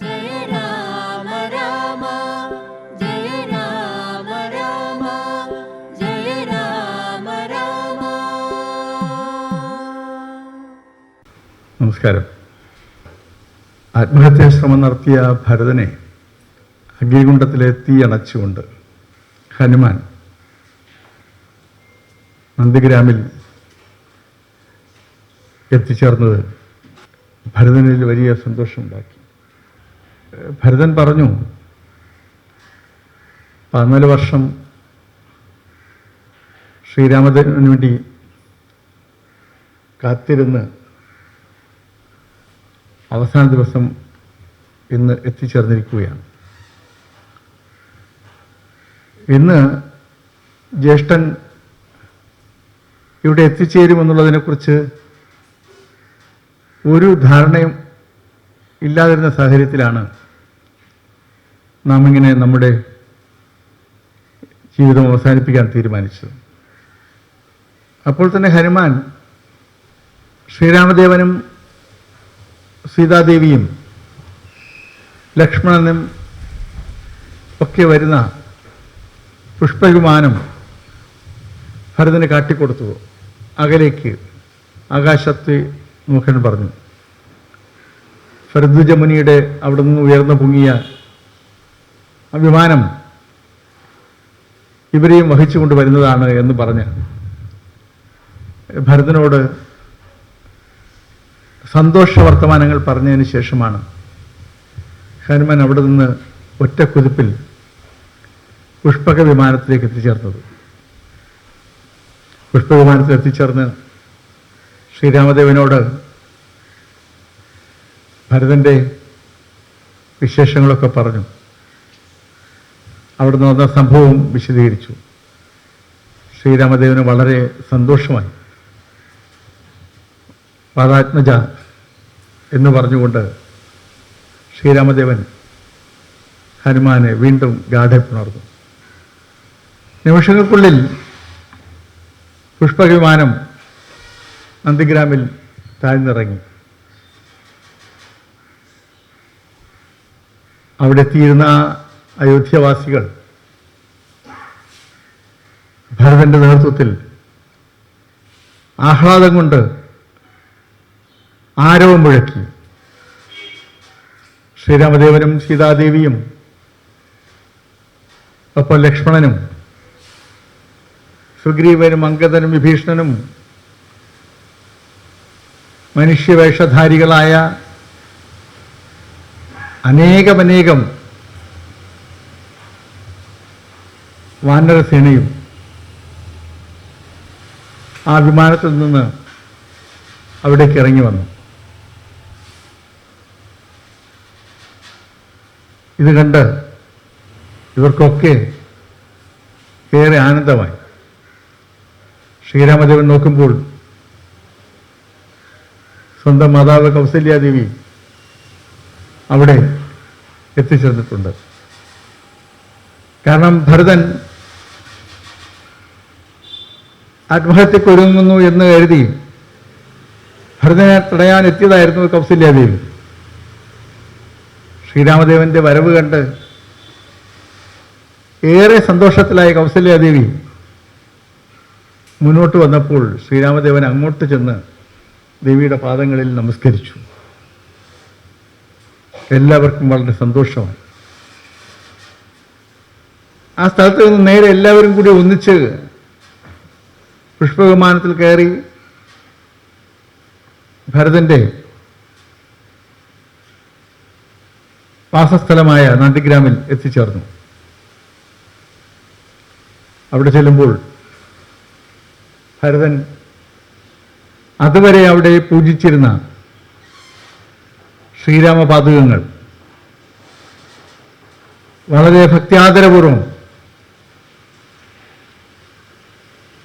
ജയ രാമ രാമ ജയ രാമ രാമ ജയ രാമ രാമ. നമസ്കാരം. ആത്മഹത്യാ ശ്രമം നടത്തിയ ഭരതനെ അഗ്നികുണ്ഡത്തിലെ തീ അണച്ചുകൊണ്ട് ഹനുമാൻ നന്ദിഗ്രാമിൽ എത്തിച്ചേർന്നത് ഭരതനിൽ വലിയ സന്തോഷമുണ്ടാക്കി. ഭരതൻ പറഞ്ഞു, 14 വർഷം ശ്രീരാമദേവന് വേണ്ടി കാത്തിരുന്ന് അവസാന ദിവസം ഇന്ന് എത്തിച്ചേർന്നിരിക്കുകയാണ്. ഇന്ന് ജ്യേഷ്ഠൻ ഇവിടെ എത്തിച്ചേരുമെന്നുള്ളതിനെക്കുറിച്ച് ഒരു ധാരണയും ഇല്ലാതിരുന്ന സാഹചര്യത്തിലാണ് നാം ഇങ്ങനെ നമ്മുടെ ജീവിതം അവസാനിപ്പിക്കാൻ തീരുമാനിച്ചത്. അപ്പോൾ തന്നെ ഹനുമാൻ ശ്രീരാമദേവനും സീതാദേവിയും ലക്ഷ്മണനും ഒക്കെ വരുന്ന പുഷ്പവിമാനം ഭരതന് കാട്ടിക്കൊടുത്തു. അകലേക്ക് ആകാശത്ത് നോക്കാൻ പറഞ്ഞു. ഭരദ്വാജമുനിയുടെ അവിടെ നിന്ന് ഉയർന്നു പൊങ്ങിയ ആ വിമാനം ഇവരെയും വഹിച്ചുകൊണ്ട് വരുന്നതാണ് എന്ന് പറഞ്ഞ് ഭരതനോട് സന്തോഷ വർത്തമാനങ്ങൾ പറഞ്ഞതിന് ശേഷമാണ് ഹനുമാൻ അവിടെ നിന്ന് ഒറ്റക്കുതിപ്പിൽ പുഷ്പക വിമാനത്തിലേക്ക് എത്തിച്ചേർന്നത്. പുഷ്പവിമാനത്തിൽ എത്തിച്ചേർന്ന് ശ്രീരാമദേവനോട് ഭരതൻ്റെ വിശേഷങ്ങളൊക്കെ പറഞ്ഞു. അവിടെ നടന്ന സംഭവം വിശദീകരിച്ചു. ശ്രീരാമദേവന് വളരെ സന്തോഷമായി. വാദാത്മജ എന്ന് പറഞ്ഞുകൊണ്ട് ശ്രീരാമദേവൻ ഹനുമാനെ വീണ്ടും ഗാഠപ്പുണർന്നു. നിമിഷങ്ങൾക്കുള്ളിൽ പുഷ്പവിമാനം നന്ദിഗ്രാമിൽ താഴ്ന്നിറങ്ങി. അവിടെ എത്തിയിരുന്ന അയോധ്യവാസികൾ ഭരതന്റെ നേതൃത്വത്തിൽ ആഹ്ലാദം കൊണ്ട് ആരവം മുഴക്കി. ശ്രീരാമദേവനും സീതാദേവിയും ഒപ്പം ലക്ഷ്മണനും സുഗ്രീവനും അംഗദനും വിഭീഷണനും മനുഷ്യവേഷധാരികളായ അനേകം വാനരസേനയും ആ വിമാനത്തിൽ നിന്ന് അവിടേക്ക് ഇറങ്ങി വന്നു. ഇത് കണ്ട് ഇവർക്കൊക്കെ ഏറെ ആനന്ദമായി. ശ്രീരാമദേവൻ നോക്കുമ്പോൾ സ്വന്തം മാതാവ് കൗസല്യാദേവി അവിടെ എത്തിച്ചേർന്നിട്ടുണ്ട്. കാരണം ഭരതൻ ആത്മഹത്യക്കൊരുങ്ങുന്നു എന്ന് കരുതി ഭരതനെ തടയാൻ എത്തിയതായിരുന്നു കൗസല്യാദേവി. ശ്രീരാമദേവന്റെ വരവ് കണ്ട് ഏറെ സന്തോഷത്തിലായ കൗസല്യാദേവി മുന്നോട്ട് വന്നപ്പോൾ ശ്രീരാമദേവൻ അങ്ങോട്ട് ചെന്ന് ദേവിയുടെ പാദങ്ങളിൽ നമസ്കരിച്ചു. എല്ലാവർക്കും വളരെ സന്തോഷമായി. ആ സ്ഥലത്ത് നിന്ന് നേരെ എല്ലാവരും കൂടി ഒന്നിച്ച് പുഷ്പവിമാനത്തിൽ കയറി ഭരതന്റെ വാസസ്ഥലമായ നന്ദിഗ്രാമിൽ എത്തിച്ചേർന്നു. അവിടെ ചെല്ലുമ്പോൾ ഭരതൻ അതുവരെ അവിടെ പൂജിച്ചിരുന്ന ശ്രീരാമപാദുകങ്ങൾ വളരെ ഭക്ത്യാദരപൂർവം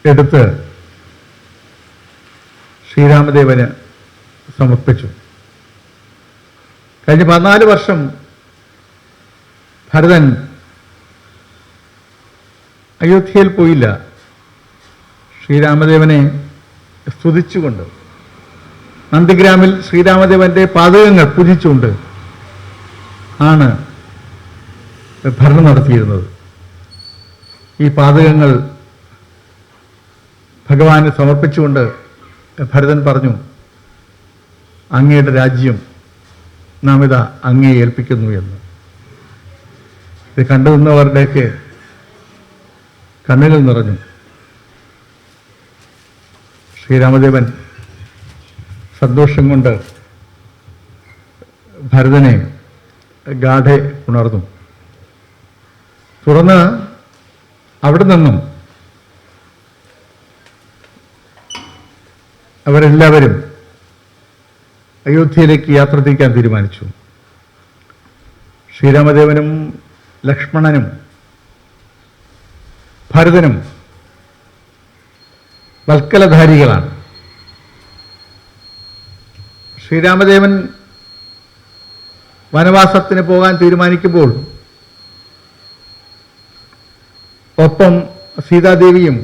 എടുത്ത് ശ്രീരാമദേവന് സമർപ്പിച്ചു. കഴിഞ്ഞ 14 വർഷം ഭരതൻ അയോധ്യയിൽ പോയില്ല. ശ്രീരാമദേവനെ സ്തുതിച്ചുകൊണ്ട് നന്ദിഗ്രാമിൽ ശ്രീരാമദേവന്റെ പാദകങ്ങൾ പൂജിച്ചുകൊണ്ട് ആണ് ഭരണം നടത്തിയിരുന്നത്. ഈ പാതകങ്ങൾ ഭഗവാന് സമർപ്പിച്ചുകൊണ്ട് ഭരതൻ പറഞ്ഞു, അങ്ങയുടെ രാജ്യം നാം ഇതാ അങ്ങയെ ഏൽപ്പിക്കുന്നു എന്ന്. ഇത് കണ്ടു നിന്നവരുടെയൊക്കെ കണ്ണുകൾ നിറഞ്ഞു. ശ്രീരാമദേവൻ സന്തോഷം കൊണ്ട് ഭരതനെ ഗാഠെ ഉണർന്നു. തുടർന്ന് അവിടെ നിന്നും അവരെല്ലാവരും അയോധ്യയിലേക്ക് യാത്ര തിരിക്കാൻ തീരുമാനിച്ചു. ശ്രീരാമദേവനും ലക്ഷ്മണനും ഭരതനും വൽക്കലധാരികളാണ്. ശ്രീരാമദേവൻ വനവാസത്തിന് പോകാൻ തീരുമാനിക്കുമ്പോൾ ഒപ്പം സീതാദേവിയും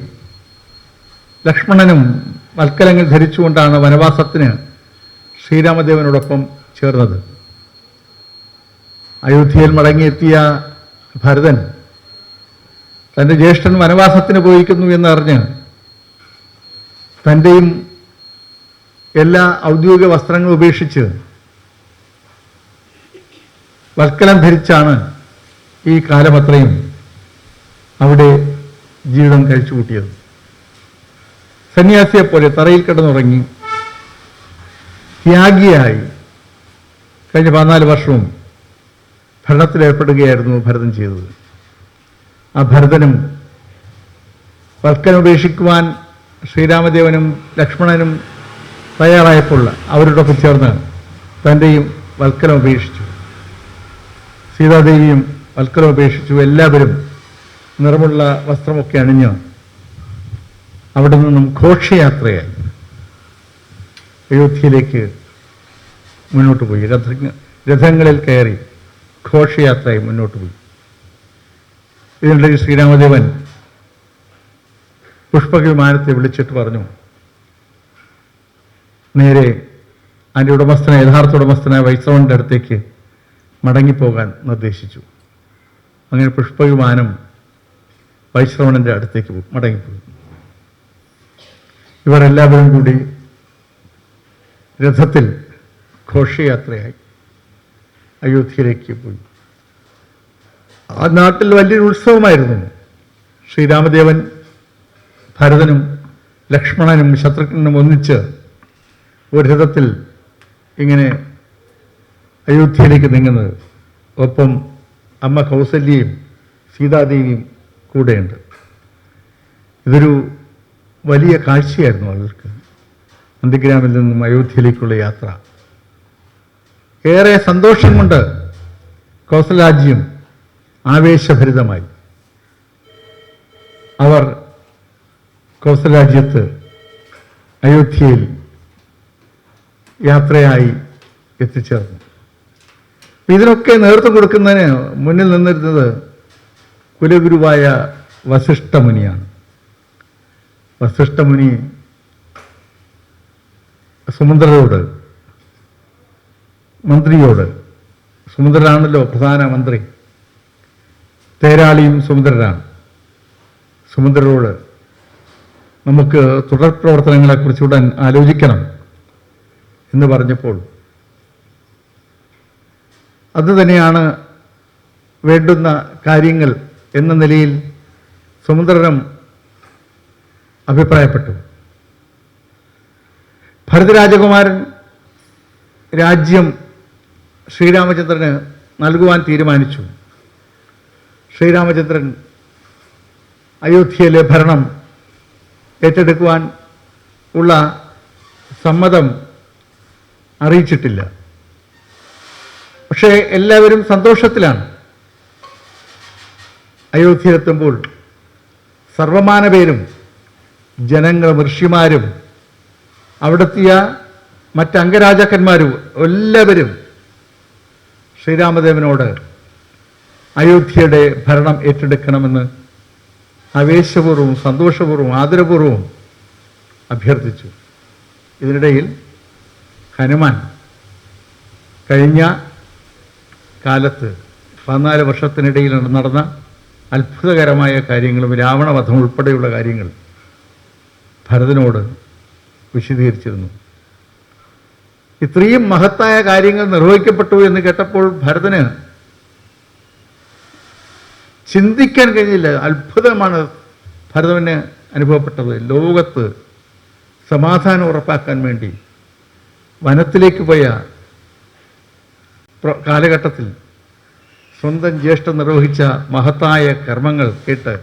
ലക്ഷ്മണനും വൽക്കലങ്ങൾ ധരിച്ചുകൊണ്ടാണ് വനവാസത്തിന് ശ്രീരാമദേവനോടൊപ്പം ചേർന്നത്. അയോധ്യയിൽ മടങ്ങിയെത്തിയ ഭരതൻ തൻ്റെ ജ്യേഷ്ഠൻ വനവാസത്തിന് പോയിരിക്കുന്നു എന്നറിഞ്ഞ് തൻ്റെയും എല്ലാ ഔദ്യോഗിക വസ്ത്രങ്ങളും ഉപേക്ഷിച്ച് വൽക്കലം ധരിച്ചാണ് ഈ കാലമത്രയും അവിടെ ജീവിതം കഴിച്ചു കൂട്ടിയത്. സന്യാസിയെപ്പോലെ തറയിൽ കിടന്നുറങ്ങി ത്യാഗിയായി കഴിഞ്ഞ 14 വർഷവും ഭരണത്തിലേർപ്പെടുകയായിരുന്നു ഭരതൻ ചെയ്തത്. ആ ഭരതനും വൽക്കലം ഉപേക്ഷിക്കുവാൻ ശ്രീരാമദേവനും ലക്ഷ്മണനും തയ്യാറായപ്പോൾ അവരോടൊപ്പം ചേർന്ന് തൻ്റെയും വൽക്കലം ഉപേക്ഷിച്ചു. സീതാദേവിയും വൽക്കലം ഉപേക്ഷിച്ചു. എല്ലാവരും നിറമുള്ള വസ്ത്രമൊക്കെ അണിഞ്ഞ് അവിടെ നിന്നും ഘോഷയാത്രയായി അയോധ്യയിലേക്ക് മുന്നോട്ട് പോയി. രഥങ്ങളിൽ കയറി ഘോഷയാത്രയായി മുന്നോട്ട് പോയി. ഇതിനിടയിൽ ശ്രീരാമദേവൻ പുഷ്പകവിമാനത്തെ വിളിച്ചിട്ട് പറഞ്ഞു, നേരെ അതിൻ്റെ ഉടമസ്ഥനായ യഥാർത്ഥ ഉടമസ്ഥനായ വൈശ്രവണൻ്റെ അടുത്തേക്ക് മടങ്ങിപ്പോകാൻ നിർദ്ദേശിച്ചു. അങ്ങനെ പുഷ്പവിമാനം വൈശ്രവണൻ്റെ അടുത്തേക്ക് മടങ്ങിപ്പോയി. ഇവർ എല്ലാവരും കൂടി രഥത്തിൽ ഘോഷയാത്രയായി അയോധ്യയിലേക്ക് പോയി. ആ നാട്ടിൽ വലിയൊരു ഉത്സവമായിരുന്നു. ശ്രീരാമദേവൻ ഭരതനും ലക്ഷ്മണനും ശത്രുഘ്നനും ഒന്നിച്ച് ഒരു രഥത്തിൽ ഇങ്ങനെ അയോധ്യയിലേക്ക് നീങ്ങുന്നത്. ഒപ്പം അമ്മ കൗസല്യയും സീതാദേവിയും കൂടെയുണ്ട്. ഇതൊരു വലിയ കാഴ്ചയായിരുന്നു അവർക്ക്. നന്ദിഗ്രാമിൽ നിന്നും അയോധ്യയിലേക്കുള്ള യാത്ര. ഏറെ സന്തോഷം കൊണ്ട് കൗസല്യാജ്യം ആവേശഭരിതമായി. അവർ കൗസല്യാജ്യത്ത് അയോധ്യയിൽ യാത്രയായി എത്തിച്ചേർന്നു. ഇതിനൊക്കെ നേതൃത്വം കൊടുക്കുന്നതിന് മുന്നിൽ നിന്നിരുന്നത് കുലഗുരുവായ വസിഷ്ഠമുനിയാണ്. വസിഷ്ഠമുനി സുമന്ത്രരോട്, മന്ത്രിയോട്, സുമന്ത്രരാണല്ലോ പ്രധാന മന്ത്രി, തേരാളിയും സുമന്ത്രരാണ്, സുമന്ത്രരോട് നമുക്ക് തുടർ പ്രവർത്തനങ്ങളെക്കുറിച്ചുകൂടെ ആലോചിക്കണം എന്ന് പറഞ്ഞപ്പോൾ അതുതന്നെയാണ് വേണ്ടുന്ന കാര്യങ്ങൾ എന്ന നിലയിൽ സുമന്ത്രനും അഭിപ്രായപ്പെട്ടു. ഭരതരാജകുമാരൻ രാജ്യം ശ്രീരാമചന്ദ്രന് നൽകുവാൻ തീരുമാനിച്ചു. ശ്രീരാമചന്ദ്രൻ അയോധ്യയിലെ ഭരണം ഏറ്റെടുക്കുവാൻ ഉള്ള സമ്മതം അറിയിച്ചിട്ടില്ല. പക്ഷേ എല്ലാവരും സന്തോഷത്തിലാണ്. അയോധ്യയിലെത്തുമ്പോൾ സർവമാന പേരും ജനങ്ങളും ഋഷിമാരും അവിടെത്തിയ മറ്റ് അംഗരാജാക്കന്മാരും എല്ലാവരും ശ്രീരാമദേവനോട് അയോധ്യയുടെ ഭരണം ഏറ്റെടുക്കണമെന്ന് ആവേശപൂർവ്വം സന്തോഷപൂർവ്വം ആദരപൂർവ്വം അഭ്യർത്ഥിച്ചു. ഇതിനിടയിൽ ഹനുമാൻ കഴിഞ്ഞ കാലത്ത് 14 വർഷത്തിനിടയിൽ നടന്ന അത്ഭുതകരമായ കാര്യങ്ങളും രാവണവധം ഉൾപ്പെടെയുള്ള കാര്യങ്ങൾ ഭരതനോട് വിശദീകരിച്ചിരുന്നു. ഇത്രയും മഹത്തായ കാര്യങ്ങൾ നിർവഹിക്കപ്പെട്ടു എന്ന് കേട്ടപ്പോൾ ഭരതന് ചിന്തിക്കാൻ കഴിഞ്ഞില്ല. അത്ഭുതമാണ് ഭരതന് അനുഭവപ്പെട്ടത്. ലോകത്ത് സമാധാനം ഉറപ്പാക്കാൻ വേണ്ടി വനത്തിലേക്ക് പോയ കാലഘട്ടത്തിൽ സ്വന്തം ജ്യേഷ്ഠൻ നിർവഹിച്ച മഹത്തായ കർമ്മങ്ങൾ കേട്ട്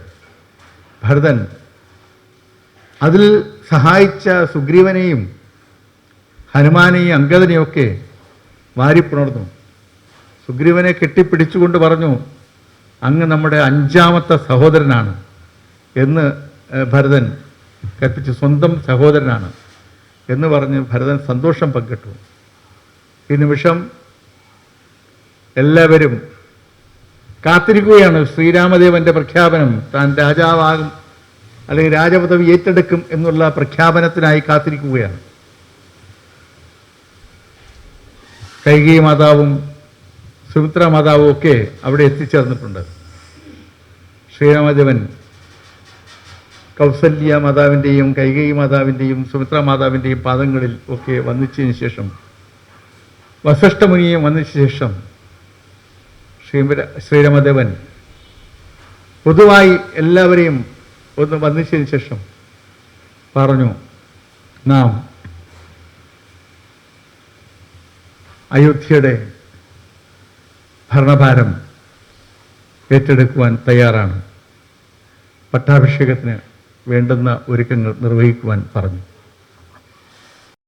ഭരതൻ അതിൽ സഹായിച്ച സുഗ്രീവനെയും ഹനുമാനെയും അങ്കദനെയൊക്കെ വാരിപ്പുണർന്നു. സുഗ്രീവനെ കെട്ടിപ്പിടിച്ചുകൊണ്ട് പറഞ്ഞു, അങ്ങ് നമ്മുടെ 5ാമത്തെ സഹോദരനാണ് എന്ന് ഭരതൻ കൽപ്പിച്ചു. സ്വന്തം സഹോദരനാണ് എന്ന് പറഞ്ഞ് ഭരതൻ സന്തോഷം പങ്കിട്ടു. ഈ നിമിഷം എല്ലാവരും കാത്തിരിക്കുകയാണ് ശ്രീരാമദേവൻ്റെ പ്രഖ്യാപനം. താൻ രാജാവാകും അല്ലെങ്കിൽ രാജപദവി ഏറ്റെടുക്കും എന്നുള്ള പ്രഖ്യാപനത്തിനായി കാത്തിരിക്കുകയാണ്. കൈകേയി മാതാവും സുമിത്ര മാതാവും ഒക്കെ അവിടെ എത്തിച്ചേർന്നിട്ടുണ്ട്. ശ്രീരാമദേവൻ കൗസല്യ മാതാവിൻ്റെയും കൈകേയി മാതാവിൻ്റെയും സുമിത്ര മാതാവിൻ്റെയും പാദങ്ങളിൽ ഒക്കെ വന്നിച്ചതിന് ശേഷം, വസിഷ്ഠമുനിയെ വന്നിച്ച ശേഷം ശ്രീരാമദേവൻ പൊതുവായി എല്ലാവരെയും ഒന്ന് വന്നിച്ചതിന് ശേഷം പറഞ്ഞു, നാം അയോധ്യയുടെ ഭരണഭാരം ഏറ്റെടുക്കുവാൻ തയ്യാറാണ്. പട്ടാഭിഷേകത്തിന് വേണ്ടുന്ന ഒരുക്കങ്ങൾ നിർവഹിക്കുവാൻ പറഞ്ഞു.